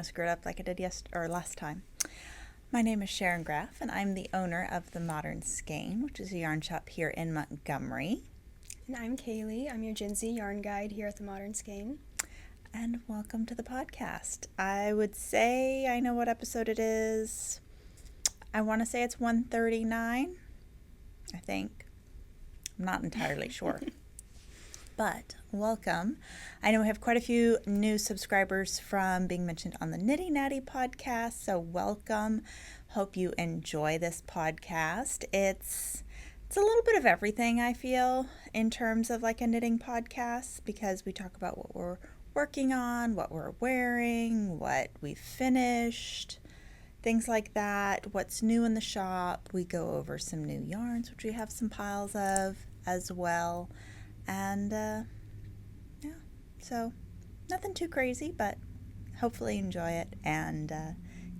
Screw it up like I did last time. My name is Sharon Graff, and I'm the owner of the Modern Skein, which is a yarn shop here in Montgomery. And I'm Ceilí. I'm your Gen Z yarn guide here at the Modern Skein. And welcome to the podcast. I would say I know what episode it is. I want to say it's 139, I think. I'm not entirely sure. But welcome. I know we have quite a few new subscribers from being mentioned on the Nitty Natty podcast, so welcome. Hope you enjoy this podcast. It's a little bit of everything, I feel, in terms of like a knitting podcast, because we talk about what we're working on, what we're wearing, what we've finished, things like that, what's new in the shop. We go over some new yarns, which we have some piles of as well. And, yeah, so nothing too crazy, but hopefully you enjoy it and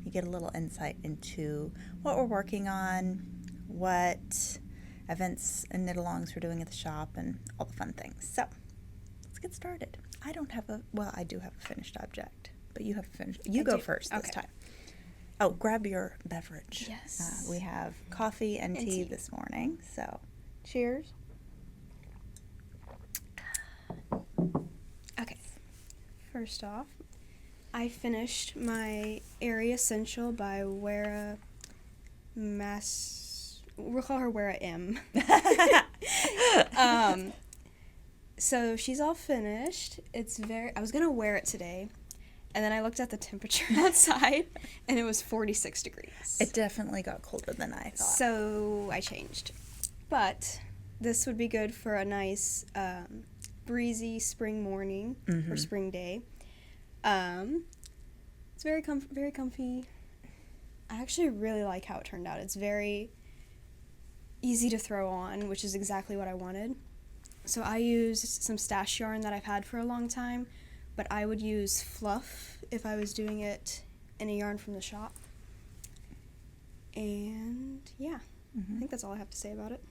you get a little insight into what we're working on, what events and knit-alongs we're doing at the shop, and all the fun things. So, let's get started. I do have a finished object, but you have a finished. You go first this time. Oh, grab your beverage. Yes. We have coffee and tea this morning, so cheers. Okay, first off, I finished my Airy Essential by Wera. We'll call her Wera M. So she's all finished. I was gonna wear it today, and then I looked at the temperature outside, and it was 46 degrees. It definitely got colder than I thought. So I changed, but this would be good for a nice breezy spring morning or spring day. It's very comfy. I actually really like how it turned out. It's very easy to throw on, which is exactly what I wanted. So I used some stash yarn that I've had for a long time, but I would use Fluff if I was doing it in a yarn from the shop. And yeah, I think that's all I have to say about it.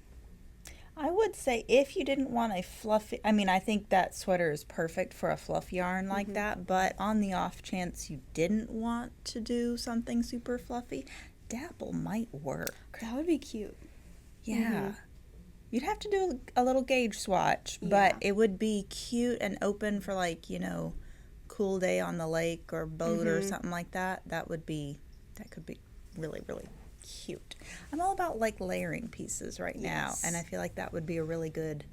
I would say if you didn't want a fluffy, I think that sweater is perfect for a fluff yarn like that, but on the off chance you didn't want to do something super fluffy, dapple might work. That would be cute. Yeah. You'd have to do a little gauge swatch, but it would be cute and open for cool day on the lake or boat or something like that. That could be really, really cute. I'm all about layering pieces right now, and I feel like that would be a really good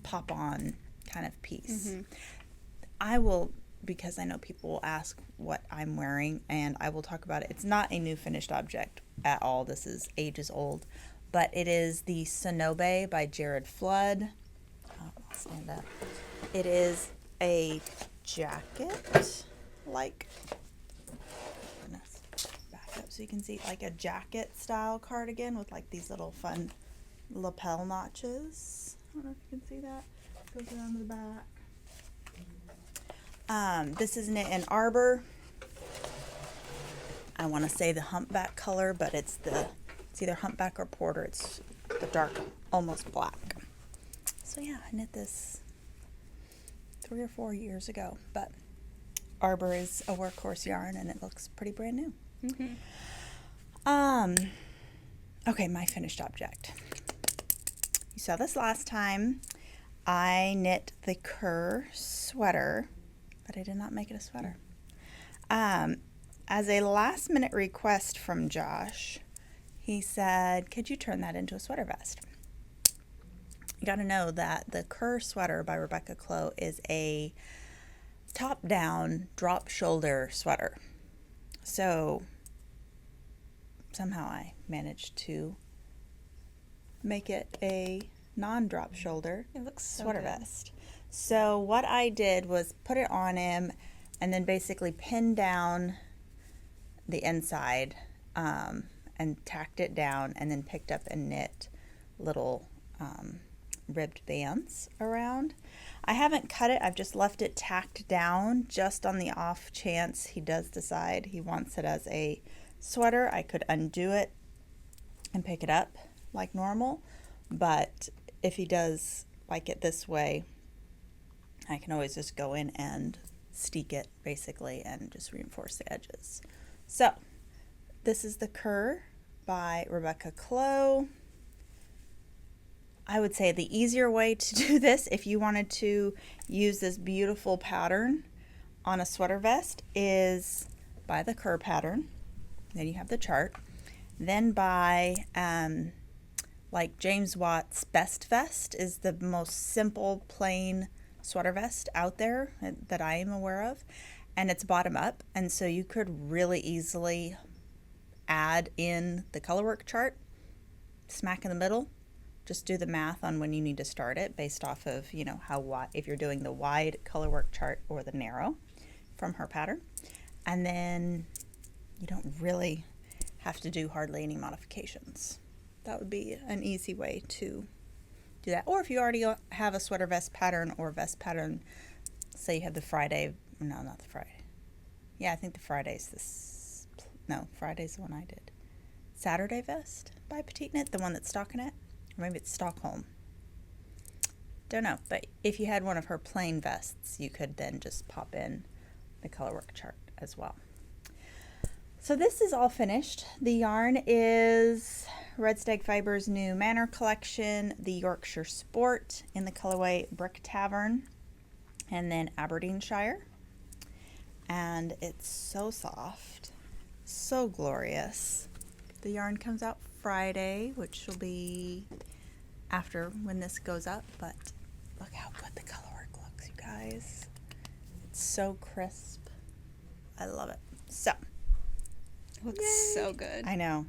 pop on kind of piece. I will, because I know people will ask what I'm wearing, and I will talk about it. It's not a new finished object at all. This is ages old, but it is the Sonobe by Jared Flood. I'll stand up. It is a jacket, so you can see a jacket style cardigan with these little fun lapel notches. I don't know if you can see that. Goes around the back. This is knit in Arbor. I want to say the humpback color, but it's either humpback or porter. It's the dark, almost black. So yeah, I knit this 3 or 4 years ago, but Arbor is a workhorse yarn and it looks pretty brand new. Okay, my finished object. You saw this last time. I knit the Kerr sweater, but I did not make it a sweater. As a last minute request from Josh, he said, could you turn that into a sweater vest? You got to know that the Kerr sweater by Rebecca Clow is a top-down drop shoulder sweater. So somehow I managed to make it a non-drop shoulder It looks so sweater good. vest. So what I did was put it on him and then basically pinned down the inside and tacked it down, and then picked up and knit little ribbed bands around. I haven't cut it. I've just left it tacked down just on the off chance he does decide he wants it as a sweater. I could undo it and pick it up like normal, but if he does like it this way, I can always just go in and steek it basically and just reinforce the edges. So this is the Kerr by Rebecca Clow. I would say the easier way to do this, if you wanted to use this beautiful pattern on a sweater vest, is buy the Kerr pattern. Then you have the chart. Then buy like James Watt's Best Vest is the most simple plain sweater vest out there that I am aware of, and it's bottom up, and so you could really easily add in the colorwork chart smack in the middle. Just do the math on when you need to start it based off of, you know, how wide, if you're doing the wide colorwork chart or the narrow from her pattern. And then you don't really have to do hardly any modifications. That would be an easy way to do that. Or if you already have a sweater vest pattern or vest pattern, say you have the Friday, no, not the Friday. Yeah, I think the Friday's this, no, Friday's the one I did. Saturday vest by Petite Knit, the one that's stockinette. Or maybe it's Stockholm. Don't know, but if you had one of her plain vests, you could then just pop in the colorwork chart as well. So this is all finished. The yarn is Red Stag Fibre's new Manor Collection, the Yorkshire Sport in the colorway Brick Tavern, and then Aberdeenshire. And it's so soft, so glorious. The yarn comes out Friday, which will be after when this goes up, but look how good the colorwork looks, you guys. It's so crisp. I love it. So, Looks Yay. So good. I know.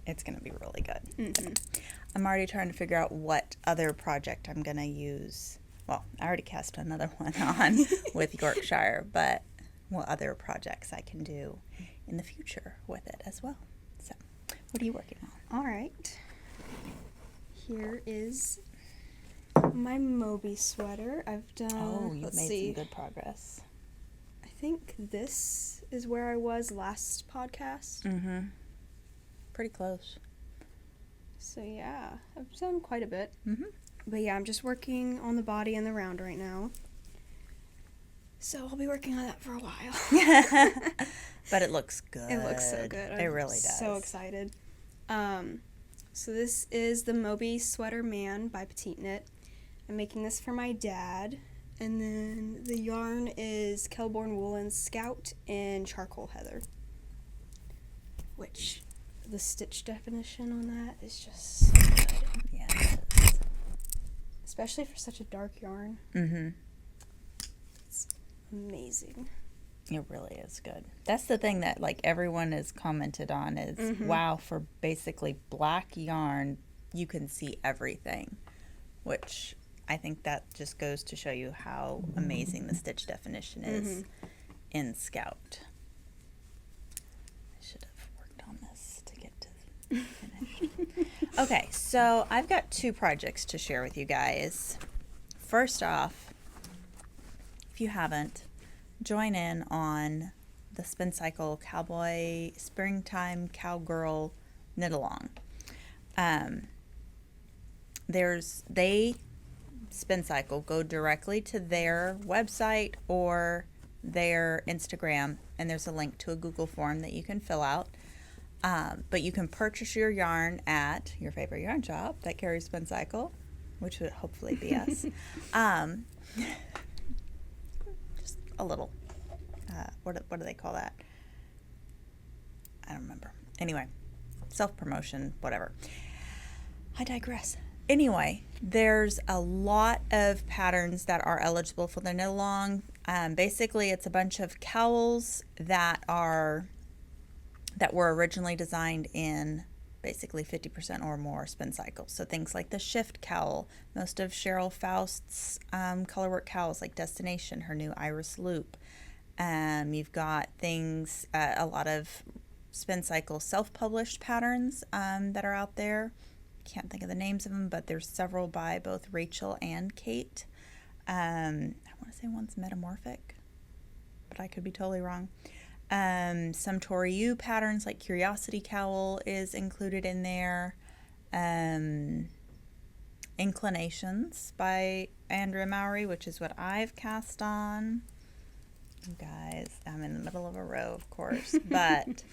It's going to be really good. Mm-hmm. I'm already trying to figure out what other project I'm going to use. Well, I already cast another one on with Yorkshire, but what other projects I can do in the future with it as well. So, what are you working on? All right. Here is my Moby sweater. I've done, Oh, you've let's made see. some good progress. I think this is where I was last podcast. Mm-hmm. Pretty close. So yeah, I've done quite a bit. Mm-hmm. But yeah, I'm just working on the body and the round right now. So I'll be working on that for a while. But it looks good. It looks so good. It really does. So excited. So this is the Moby Sweater Man by Petite Knit. I'm making this for my dad. And then the yarn is Kelborn Woolens Scout and Charcoal Heather. Which, the stitch definition on that is just so good. Yeah, it is. Especially for such a dark yarn. Mm-hmm. It's amazing. It really is good. That's the thing that like everyone has commented on is, wow, for basically black yarn, you can see everything, which I think that just goes to show you how amazing the stitch definition is in Scout. I should have worked on this to get to finish. Okay, so I've got two projects to share with you guys. First off, if you haven't, join in on the Spincycle Cowboy Springtime Cowgirl Knit Along. Spincycle, go directly to their website or their Instagram, and there's a link to a Google form that you can fill out. But you can purchase your yarn at your favorite yarn shop that carries Spincycle, which would hopefully be us. Just a little. What do they call that? I don't remember. Anyway, self-promotion, whatever. I digress. Anyway, there's a lot of patterns that are eligible for the knit along. Basically, it's a bunch of cowls that were originally designed in basically 50% or more Spincycle. So things like the Shift Cowl, most of Cheryl Faust's colorwork cowls, like Destination, her new Iris Loop. You've got things, a lot of Spincycle self-published patterns that are out there. Can't think of the names of them, but there's several by both Rachel and Kate. I want to say one's Metamorphic, but I could be totally wrong. Some Tori U patterns like Curiosity Cowl is included in there. Inclinations by Andrea Mowry, which is what I've cast on. You guys, I'm in the middle of a row, of course, but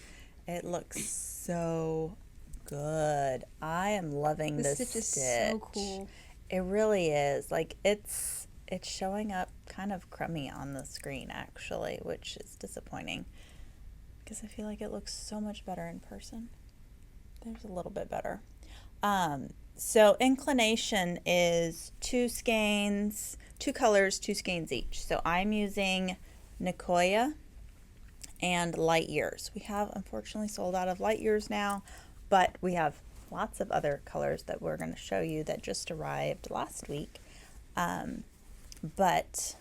it looks so good. I am loving this stitch. Is so cool. It really is. Like, it's showing up kind of crummy on the screen, actually, which is disappointing because I feel like it looks so much better in person. There's a little bit better. So Inclination is 2 skeins, 2 colors, 2 skeins each. So I'm using Nicoya and Light Years. We have unfortunately sold out of Light Years now, but we have lots of other colors that we're going to show you that just arrived last week. But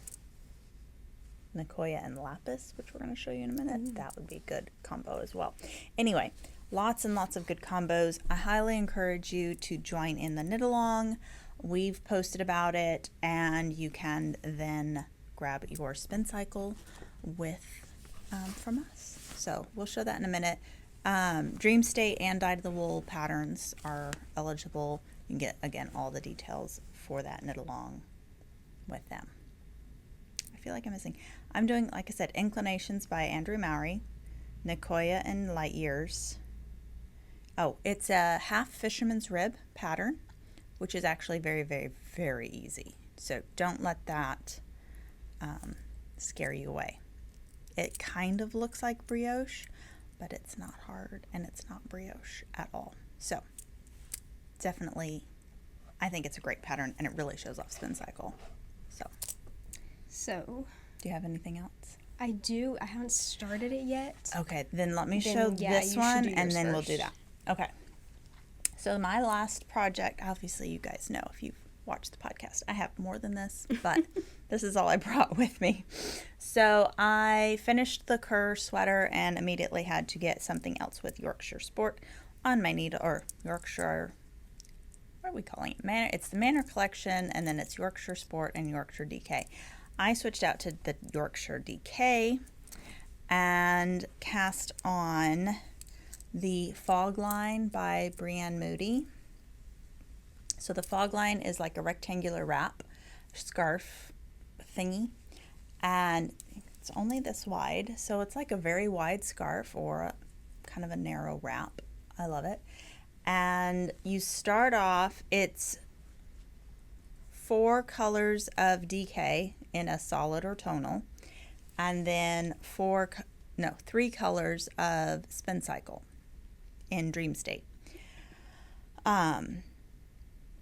Nicoya and Lapis, which we're going to show you in a minute, that would be a good combo as well. Anyway, lots and lots of good combos. I highly encourage you to join in the knit along. We've posted about it, and you can then grab your Spincycle with from us. So we'll show that in a minute. Dream State and Dyed to the Wool patterns are eligible. You can get, again, all the details for that knit along with them. I feel like I'm missing. I'm doing, like I said, Inclinations by Andrea Mowry, Nicoya and Light Years. Oh, it's a half fisherman's rib pattern, which is actually very, very, very easy. So don't let that scare you away. It kind of looks like brioche, but it's not hard and it's not brioche at all. So definitely, I think it's a great pattern and it really shows off Spincycle. So, do you have anything else? I do. I haven't started it yet. Okay, then let me show this one and then we'll do that. Okay. So my last project, obviously you guys know if you've watched the podcast, I have more than this, but this is all I brought with me. So I finished the Kerr sweater and immediately had to get something else with Yorkshire Sport on my needle, or Yorkshire, what are we calling it? It's the Manor Collection, and then it's Yorkshire Sport and Yorkshire DK. I switched out to the Yorkshire DK and cast on the Fogline by Breinne Moody. So the Fogline is like a rectangular wrap scarf thingy, and it's only this wide, so it's like a very wide scarf or a kind of a narrow wrap. I love it. And you start off, it's 4 colors of DK in a solid or tonal, and then 3 colors of Spincycle in Dream State.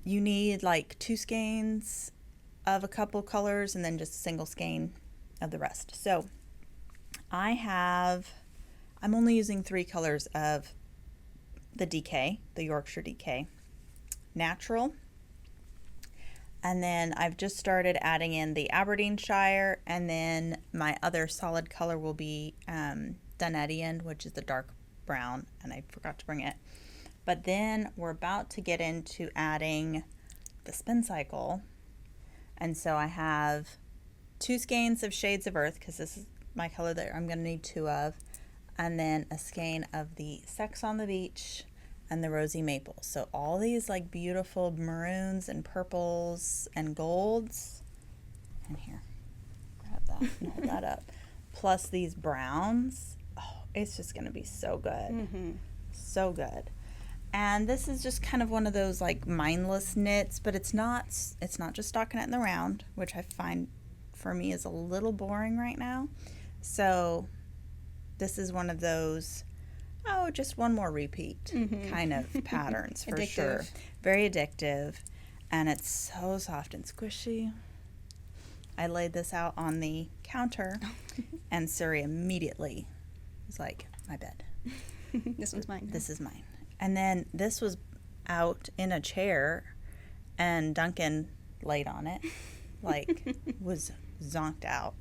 You need like 2 skeins of a couple colors and then just a single skein of the rest. So I'm only using 3 colors of the DK, the Yorkshire DK. Natural. And then I've just started adding in the Aberdeenshire, and then my other solid color will be done at the end, which is the dark brown, and I forgot to bring it. But then we're about to get into adding the Spincycle, and so I have 2 skeins of Shades of Earth, because this is my color that I'm going to need 2 of, and then a skein of the Sex on the Beach and the Rosy Maple. So all these like beautiful maroons and purples and golds, and here, grab that and hold that up, plus these browns. Oh, it's just going to be so good. So good. And this is just kind of one of those like mindless knits, but it's not just stockinette in the round, which I find for me is a little boring right now. So this is one of those, just one more repeat kind of patterns for sure. Very addictive, and it's so soft and squishy. I laid this out on the counter, and Suri immediately was like, my bed. This one's mine. This is mine. And then this was out in a chair, and Duncan laid on it, like, was zonked out.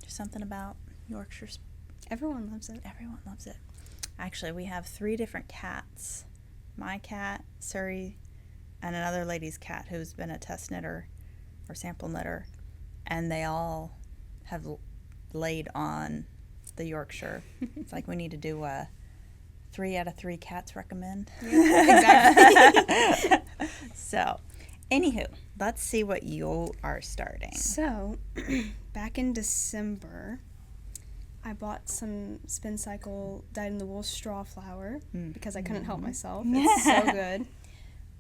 There's something about Yorkshire. Everyone loves it. Everyone loves it. Actually, we have 3 different cats. My cat, Surrey, and another lady's cat who's been a test knitter or sample knitter, and they all have laid on the Yorkshire. It's like we need to do a 3 out of 3 cats recommend. Yeah, exactly. So, anywho, let's see what you are starting. So, back in December, I bought some Spincycle dyed-in-the-wool straw flower because I couldn't help myself. It's so good.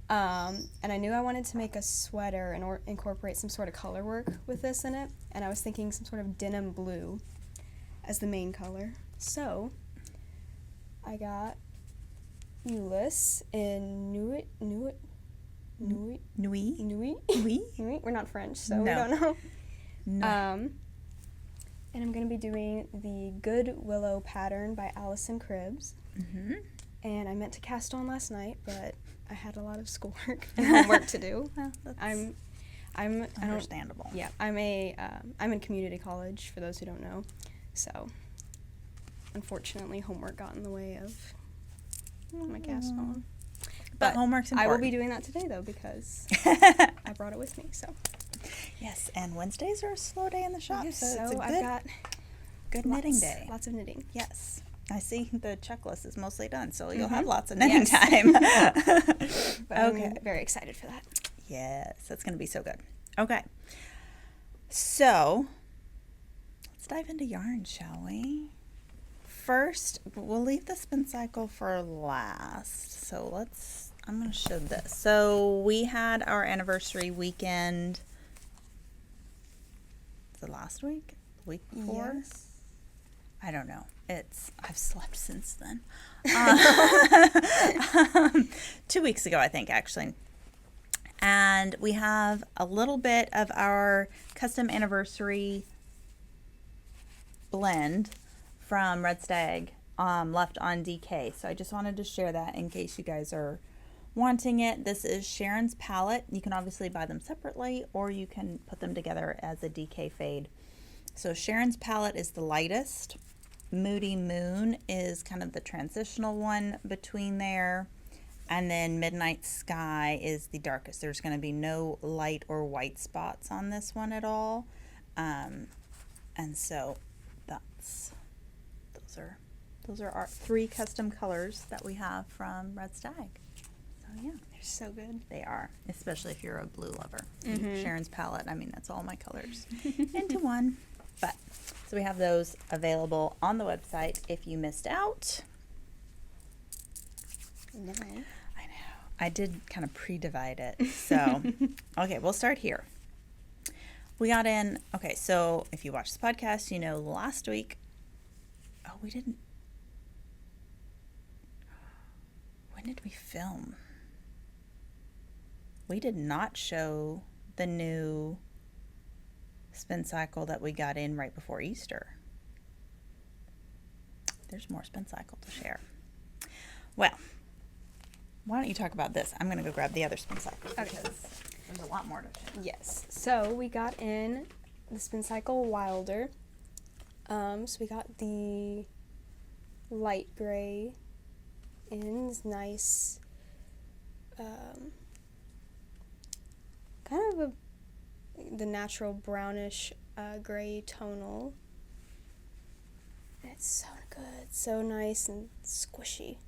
And I knew I wanted to make a sweater and incorporate some sort of color work with this in it. And I was thinking some sort of denim blue as the main color. So, I got Woolens in Nui. We're not French, so we don't know. No. And I'm going to be doing the Good Willow pattern by Alison Cribbs. Mm-hmm. And I meant to cast on last night, but I had a lot of schoolwork and homework to do. Well, that's I'm understandable. I'm in community college, for those who don't know. So, unfortunately, homework got in the way of my cast on. But homework's important. I will be doing that today, though, because I brought it with me. So. Yes, and Wednesdays are a slow day in the shop, Yes, so it's a so good, I've got good knitting day. Lots of knitting. Yes. I see the checklist is mostly done, so you'll have lots of knitting time. But I'm very excited for that. Yes, that's going to be so good. Okay. So, let's dive into yarn, shall we? First, we'll leave the Spincycle for last. So, I'm going to show this. So, we had our anniversary weekend. Was it last week? The week before? Yes. I don't know. I've slept since then. 2 weeks ago, I think, actually. And we have a little bit of our custom anniversary blend from Red Stag left on DK. So I just wanted to share that in case you guys are wanting it. This is Sharon's palette. You can obviously buy them separately, or you can put them together as a DK fade. So Sharon's palette is the lightest. Moody Moon is kind of the transitional one between there. And then Midnight Sky is the darkest. There's going to be no light or white spots on this one at all. And so those are our 3 custom colors that we have from Red Stag. So yeah. They're so good. They are, especially if you're a blue lover. Sharon's palette, I mean, that's all my colors into one. But so we have those available on the website if you missed out. No. I know. I did kind of pre-divide it. So, okay, we'll start here. We got in, okay, so if you watch the podcast, you know last week, we didn't. When did we film? We did not show the new Spincycle that we got in right before Easter. There's more Spincycle to share. Well, why don't you talk about this? I'm going to go grab the other Spincycle because there's a lot more to share. Yes. So we got in the Spincycle Wilder. So we got the light gray in. It's nice. Kind of the natural brownish gray tonal. It's so good, so nice and squishy.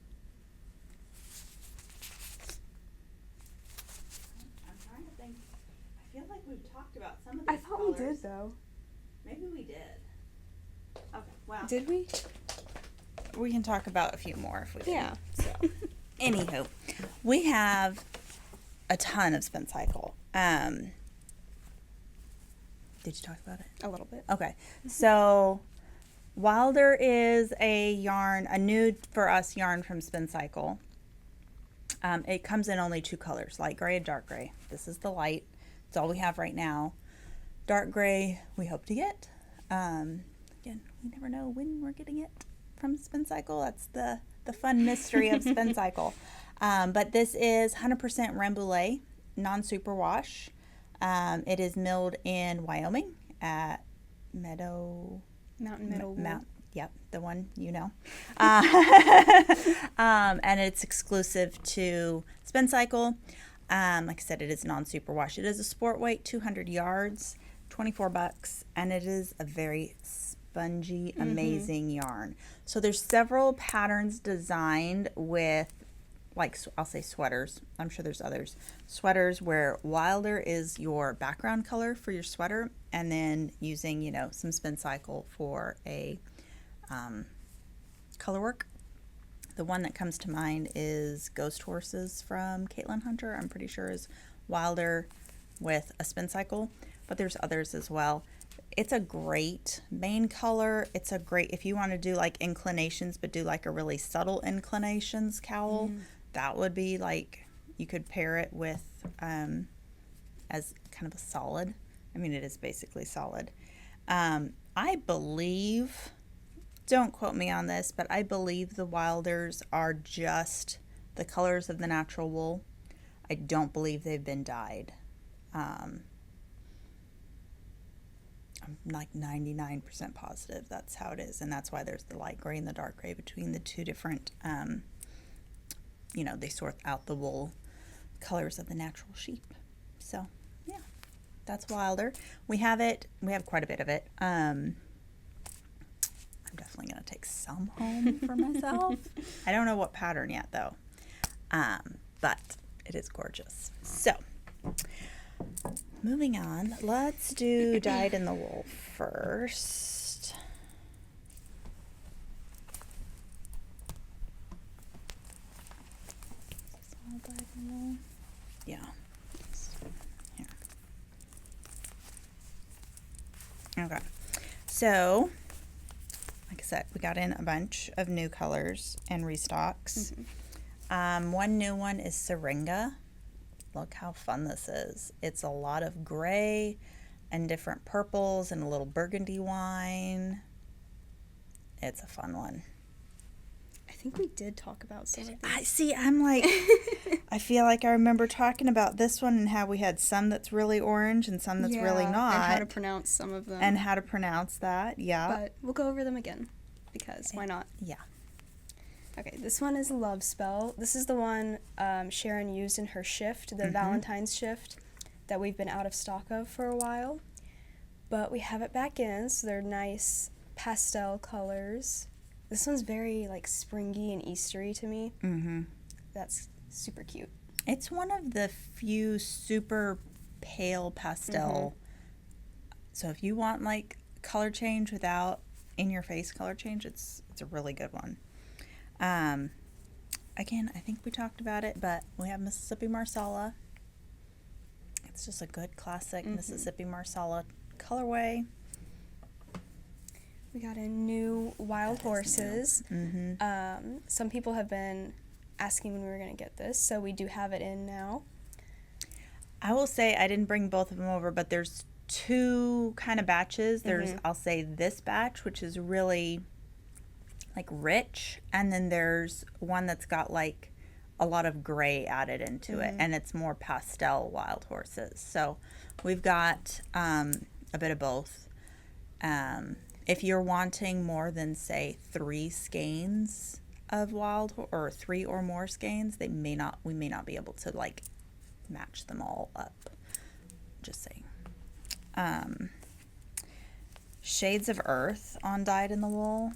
I'm trying to think. I feel like we've talked about some of these I thought colors. we did though. Maybe we did. Okay, wow. Did we? We can talk about a few more if we did. Yeah. So, anywho, we have a ton of Spincycle. Did you talk about it? A little bit. Okay. So, Wilder is a yarn, a new for us yarn from Spincycle. It comes in only 2 colors, light gray and dark gray. This is the light. It's all we have right now. Dark gray we hope to get. Again, we never know when we're getting it from Spincycle. That's the fun mystery of Spincycle. But this is 100% Rambouillet, non-superwash. It is milled in Wyoming at Mountain Meadow. Yep, the one and it's exclusive to Spincycle. Like I said, it is non-superwash. It is a sport weight, 200 yards, $24, and it is a very spongy, amazing yarn. So there's several patterns designed with, like, I'll say sweaters. I'm sure there's others. Sweaters where Wilder is your background color for your sweater, and then using, some Spincycle for a color work. The one that comes to mind is Ghost Horses from Caitlin Hunter. I'm pretty sure is Wilder with a Spincycle, but there's others as well. It's a great main color. It's a great, if you want to do like inclinations, but do like a really subtle inclinations cowl, that would be like, you could pair it with as kind of a solid. I mean, it is basically solid. I believe, don't quote me on this, but I believe the Wilders are just the colors of the natural wool. I don't believe they've been dyed. I'm like 99% positive that's how it is, and that's why there's the light gray and the dark gray between the two different, they sort out the wool colors of the natural sheep. So, yeah, that's Wilder. We have quite a bit of it. I'm definitely going to take some home for myself. I don't know what pattern yet, though, but it is gorgeous. So, moving on, let's do dyed in the wool first. Is this all dyed in the wool? Yeah. Here. Okay. So, like I said, we got in a bunch of new colors and restocks. One new one is Syringa. Look how fun this is. It's a lot of gray and different purples and a little burgundy wine. It's a fun one. I think we did talk about some of these. I see, I'm like, I feel like I remember talking about this one and how we had some that's really orange and some that's really not. And how to pronounce some of them. And how to pronounce that, yeah. But we'll go over them again, because why not? Yeah. Okay, this one is Love Spell. This is the one Sharon used in her shift, the Valentine's shift, that we've been out of stock of for a while. But we have it back in, so they're nice pastel colors. This one's very, like, springy and Eastery to me. That's super cute. It's one of the few super pale pastel. So if you want, like, color change without in-your-face color change, it's a really good one. Again, I think we talked about it, but we have Mississippi Marsala. It's just a good classic Mississippi Marsala colorway. We got a new Wild Horses. Some people have been asking when we were going to get this, so we do have it in now. I will say I didn't bring both of them over, but there's two kind of batches. There's, I'll say, this batch, which is really like rich, and then there's one that's got like a lot of gray added into it, and it's more pastel Wild Horses. So we've got a bit of both. If you're wanting more than, say, 3 skeins of or 3 or more skeins, we may not be able to like match them all up. Just saying. Shades of Earth on Dyed in the Wool.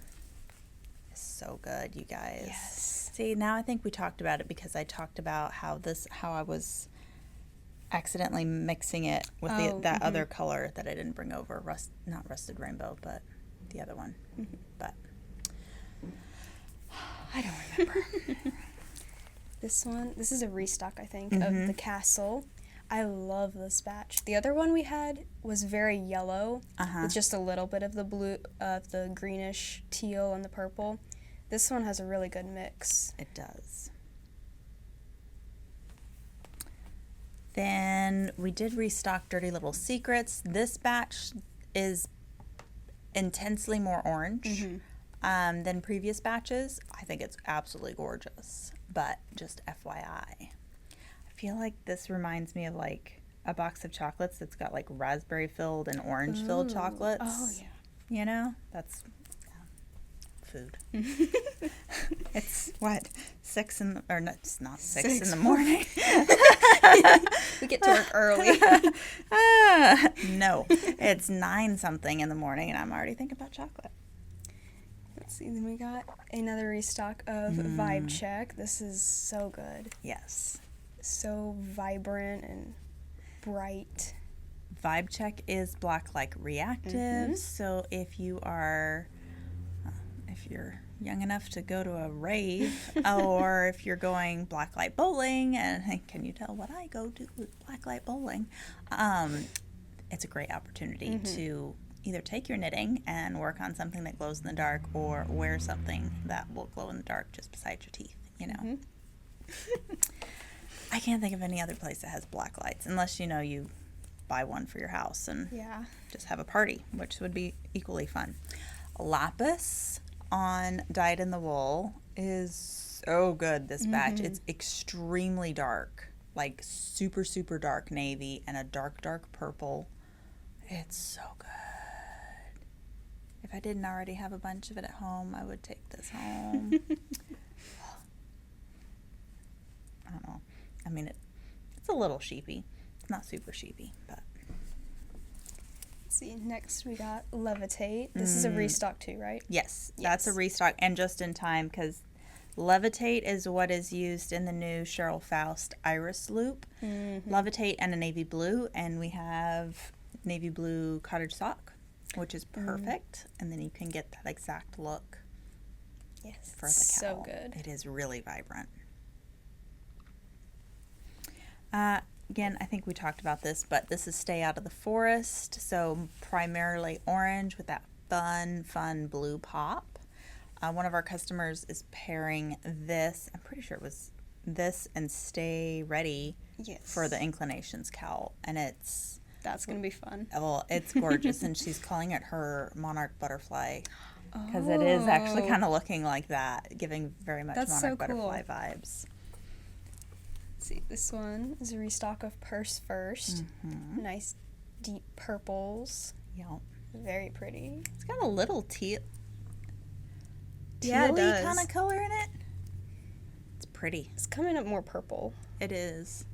So good, you guys. Yes. See, now I think we talked about it because I talked about how I was accidentally mixing it with that other color that I didn't bring over. Not Rusted Rainbow, but the other one. But I don't remember. This is a restock, I think, of the Castle. I love this batch. The other one we had was very yellow, with just a little bit of the blue, of the greenish teal and the purple. This one has a really good mix. It does. Then we did restock Dirty Little Secrets. This batch is intensely more orange. than previous batches. I think it's absolutely gorgeous, but just FYI. I feel like this reminds me of like a box of chocolates that's got like raspberry filled and orange filled chocolates. Oh, yeah. You know, that's food. It's what, 6 in the, or no, it's not 6 in the morning. We get to work early. No, it's 9 something in the morning, and I'm already thinking about chocolate. Let's see, then we got another restock of Vibe Check. This is so good. Yes. So vibrant and bright. Vibe Check is blacklight reactive, so if you are, if you're young enough to go to a rave, or if you're going blacklight bowling, and can you tell what I go to with blacklight bowling? It's a great opportunity to either take your knitting and work on something that glows in the dark, or wear something that will glow in the dark just beside your teeth, you know. I can't think of any other place that has black lights, unless, you know, you buy one for your house and just have a party, which would be equally fun. Lapis on Dyed in the Wool is so good this batch. It's extremely dark, like super, super dark navy and a dark, dark purple. It's so good. If I didn't already have a bunch of it at home, I would take this home. I don't know. I mean, it's a little sheepy. It's not super sheepy, but. Let's see, next we got Levitate. This is a restock too, right? Yes, that's a restock, and just in time, because Levitate is what is used in the new Cheryl Faust Iris loop. Levitate and a navy blue, and we have navy blue cottage sock, which is perfect, and then you can get that exact look for the cowl. So good. It is really vibrant. Again, I think we talked about this, but this is Stay Out of the Forest, so primarily orange with that fun blue pop. One of our customers is pairing this, I'm pretty sure it was this, and Stay Ready for the Inclinations cowl, and that's going to be fun. Well, it's gorgeous, and she's calling it her Monarch Butterfly, because it is actually kind of looking like that, giving very much Monarch Butterfly vibes. See, this one is a restock of Purse First. Nice deep purples. Yep. Very pretty. It's got a little teal kind of color in it. It's pretty. It's coming up more purple. It is.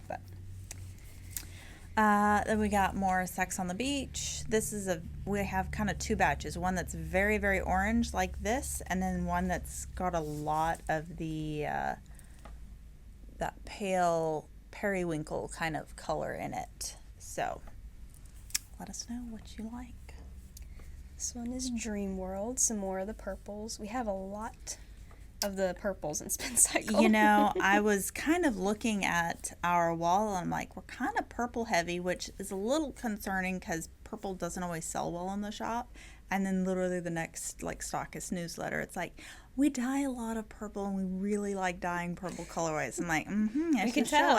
But then we got more Sex on the Beach. We have kind of 2 batches. One that's very, very orange like this, and then one that's got a lot of the that pale periwinkle kind of color in it. So let us know what you like. This one is Dream World, some more of the purples. We have a lot of the purples in Spincycle. You know, I was kind of looking at our wall, and I'm like, we're kind of purple heavy, which is a little concerning because purple doesn't always sell well in the shop. And then literally the next stockist newsletter, it's like, we dye a lot of purple and we really like dyeing purple colorways. I'm like, I can tell.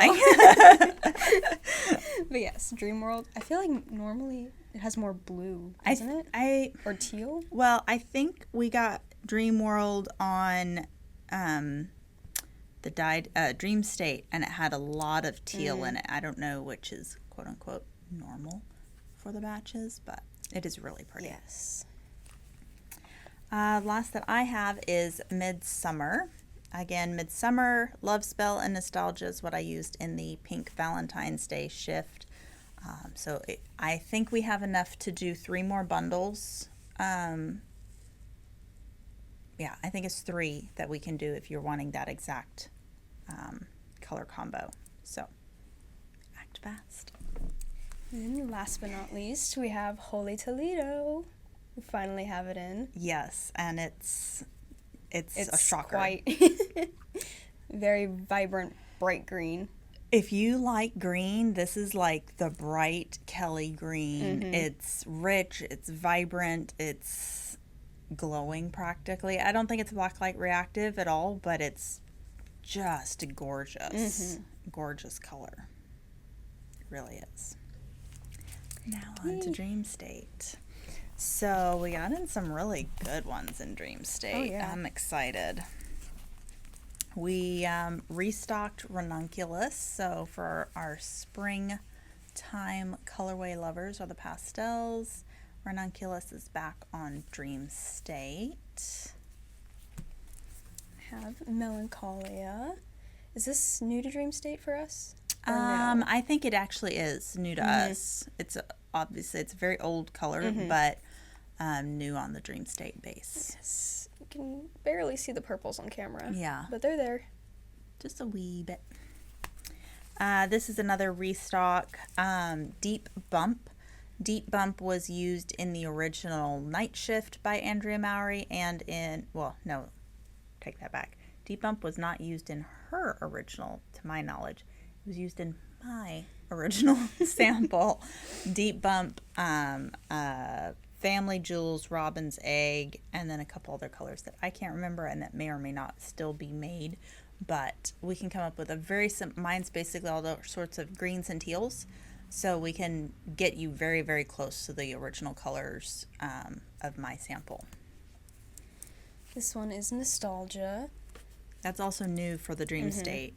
But yes, Dream World. I feel like normally it has more blue, doesn't it? Or teal? Well, I think we got Dream World on the dyed Dream State, and it had a lot of teal in it. I don't know which is quote unquote normal for the batches, but it is really pretty. Yes. Last that I have is Midsummer. Again, Midsummer, Love Spell, and Nostalgia is what I used in the pink Valentine's Day shift. I think we have enough to do 3 more bundles. I think it's 3 that we can do if you're wanting that exact color combo. So, act fast. And last but not least, we have Holy Toledo. We finally have it in. Yes, and it's a shocker. Quite very vibrant, bright green. If you like green, this is like the bright Kelly green. It's rich, it's vibrant, it's glowing practically. I don't think it's blacklight reactive at all, but it's just gorgeous. Gorgeous color. It really is. Now on to Dream State. So we got in some really good ones in Dream State. Oh, yeah. I'm excited. We restocked Ranunculus, so for our springtime colorway lovers or the pastels, Ranunculus is back on Dream State. Have Melancholia. Is this new to Dream State for us? Or no? I think it actually is new to us. It's obviously it's a very old color, but new on the Dream State base. Yes. You can barely see the purples on camera. Yeah. But they're there. Just a wee bit. This is another restock. Deep Bump. Deep Bump was used in the original Night Shift by Andrea Mowry and in, well, no, take that back. Deep Bump was not used in her original, to my knowledge. It was used in my original sample. Deep Bump, Family Jewels, Robin's Egg, and then a couple other colors that I can't remember and that may or may not still be made. But we can come up with a very simple, mine's basically all the sorts of greens and teals. So we can get you very, very close to the original colors of my sample. This one is Nostalgia. That's also new for the Dream State.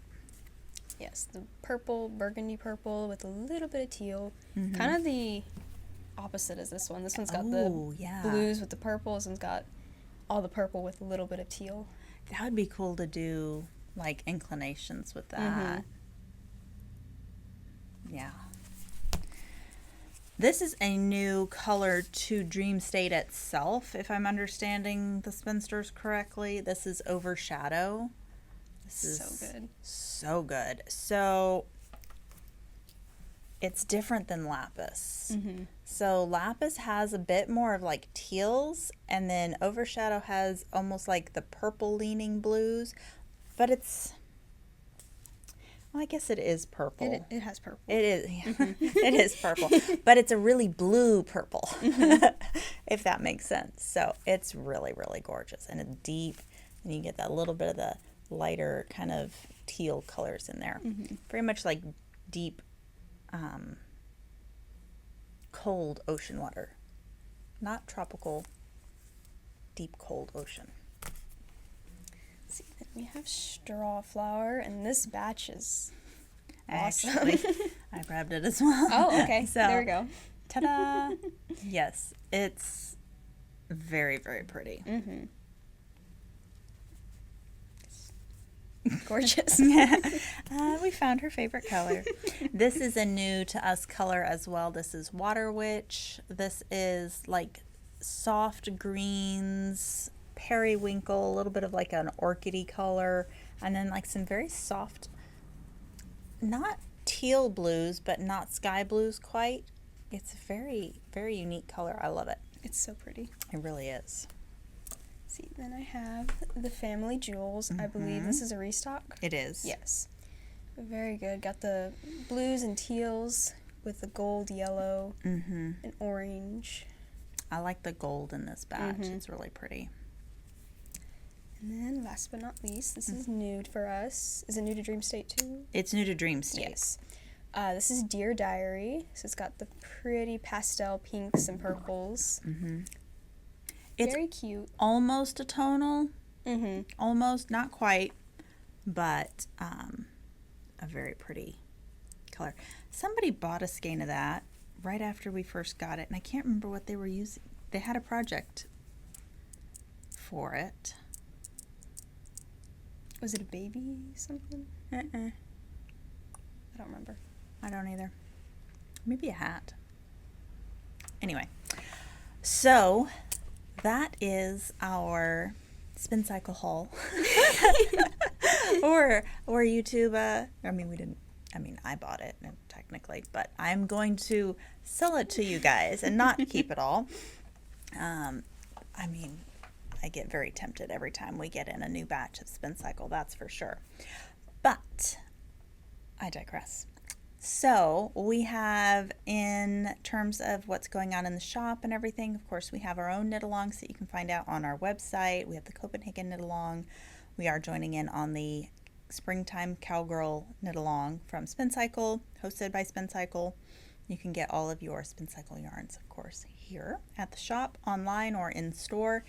Yes, the purple, burgundy purple with a little bit of teal. Kind of the opposite as this one. This one's got the blues with the purple. This one's got all the purple with a little bit of teal. That would be cool to do, like, inclinations with that. Yeah. This is a new color to Dream State itself, if I'm understanding the spinsters correctly. This is Overshadow. This is so good. So good. So it's different than Lapis. So Lapis has a bit more of like teals, and then Overshadow has almost like the purple leaning blues, but it's, well, I guess it is purple. It has purple. It is. Yeah. It is purple, but it's a really blue purple, if that makes sense. So it's really, really gorgeous, and it's deep, and you get that little bit of the lighter kind of teal colors in there. Very much like deep, cold ocean water. Not tropical, deep, cold ocean. Let's see, then we have Straw Flower, and this batch is awesome. Actually, I grabbed it as well. Oh, okay. So, there we go. Ta-da! Yes, it's very, very pretty. Gorgeous. We found her favorite color. This is a new to us color as well. This is Water Witch. This is like soft greens, periwinkle, a little bit of like an orchidy color, and then like some very soft, not teal blues, but not sky blues quite. It's a very, very unique color. I love it. It's so pretty. It really is. See, then I have the Family Jewels. I believe this is a restock. It is. Yes. Very good. Got the blues and teals with the gold, yellow, and orange. I like the gold in this batch. It's really pretty. And then last but not least, this is new for us. Is it new to Dream State too? It's new to Dream State. Yes. This is Dear Diary. So it's got the pretty pastel pinks and purples. It's very cute. Almost a tonal. Almost, not quite, but a very pretty color. Somebody bought a skein of that right after we first got it, and I can't remember what they were using. They had a project for it. Was it a baby something? I don't remember. I don't either. Maybe a hat. Anyway, so that is our Spincycle haul. or YouTube. I bought it technically, but I'm going to sell it to you guys and not keep it all. I get very tempted every time we get in a new batch of Spincycle, that's for sure. But I digress. So we have, in terms of what's going on in the shop and everything, of course, we have our own knit-alongs that you can find out on our website. We have the Copenhagen knit-along. We are joining in on the Springtime Cowgirl knit-along from Spincycle, hosted by Spincycle. You can get all of your Spincycle yarns, of course, here at the shop, online or in store.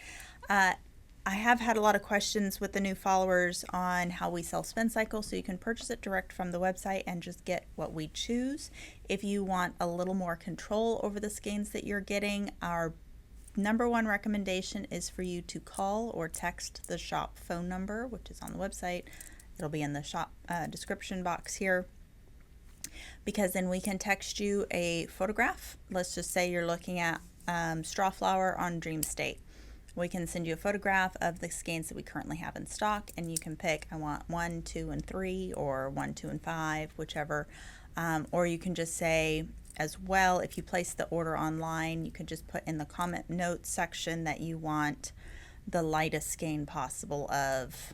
I have had a lot of questions with the new followers on how we sell Spincycle, so you can purchase it direct from the website and just get what we choose. If you want a little more control over the skeins that you're getting, our number one recommendation is for you to call or text the shop phone number, which is on the website. It'll be in the shop description box here, because then we can text you a photograph. Let's just say you're looking at straw flower on Dream State. We can send you a photograph of the skeins that we currently have in stock, and you can pick, I want 1, 2, and 3, or 1, 2, and 5, whichever. Or you can just say as well, if you place the order online, you can just put in the comment notes section that you want the lightest skein possible of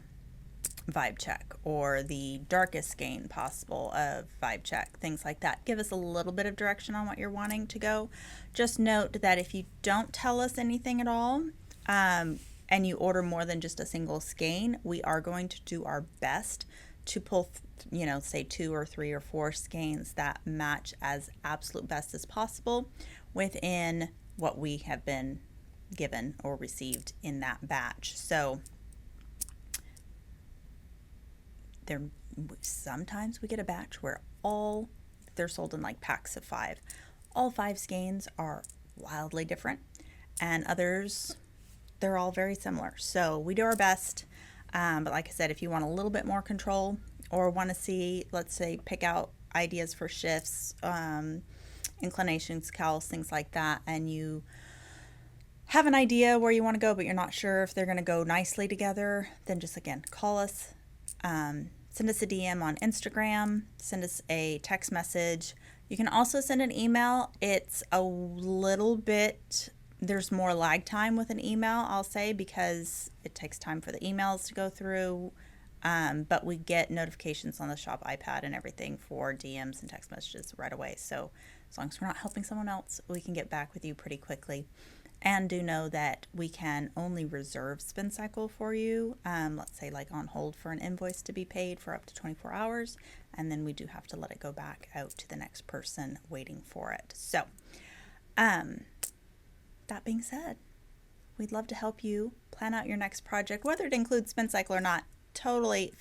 Vibe Check, or the darkest skein possible of Vibe Check, things like that. Give us a little bit of direction on what you're wanting to go. Just note that if you don't tell us anything at all, and you order more than just a single skein, we are going to do our best to pull, say 2 or 3 or 4 skeins that match as absolute best as possible within what we have been given or received in that batch. So sometimes we get a batch where they're sold in like packs of 5. All 5 skeins are wildly different, and others, they're all very similar. So we do our best, but like I said, if you want a little bit more control or want to see, let's say, pick out ideas for shifts, inclinations, cowls, things like that, and you have an idea where you want to go, but you're not sure if they're going to go nicely together, then just, again, call us, send us a DM on Instagram, send us a text message. You can also send an email. It's a little bit, there's more lag time with an email, I'll say, because it takes time for the emails to go through, but we get notifications on the shop iPad and everything for DMs and text messages right away. So as long as we're not helping someone else, we can get back with you pretty quickly. And do know that we can only reserve Spincycle for you, let's say like on hold for an invoice to be paid for up to 24 hours, and then we do have to let it go back out to the next person waiting for it. So that being said, we'd love to help you plan out your next project, whether it includes Spincycle or not. Totally,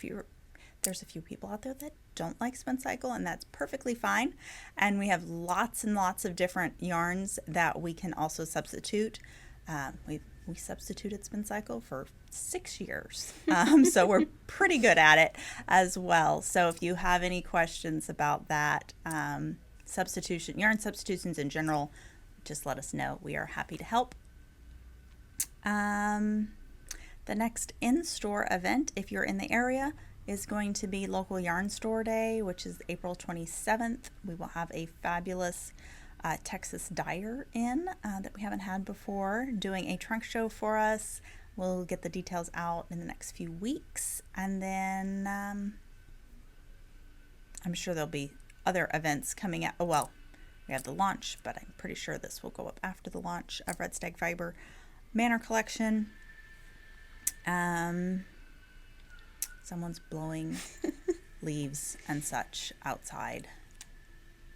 there's a few people out there that don't like Spincycle, and that's perfectly fine. And we have lots and lots of different yarns that we can also substitute. We substituted Spincycle for 6 years, so we're pretty good at it as well. So if you have any questions about that, yarn substitutions in general, just let us know. We are happy to help. The next in-store event, if you're in the area, is going to be Local Yarn Store Day, which is April 27th. We will have a fabulous Texas dyer in that we haven't had before, doing a trunk show for us. We'll get the details out in the next few weeks, and then I'm sure there'll be other events coming out. Oh, well, we have the launch, but I'm pretty sure this will go up after the launch of Red Stag Fibre Manor Collection. Someone's blowing leaves and such outside,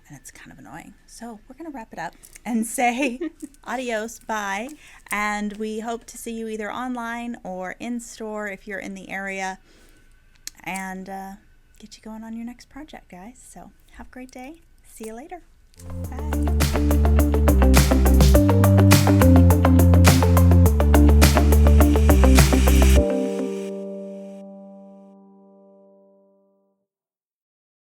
and it's kind of annoying. So we're going to wrap it up and say adios, bye, and we hope to see you either online or in store if you're in the area, and get you going on your next project, guys. So have a great day. See you later. Bye.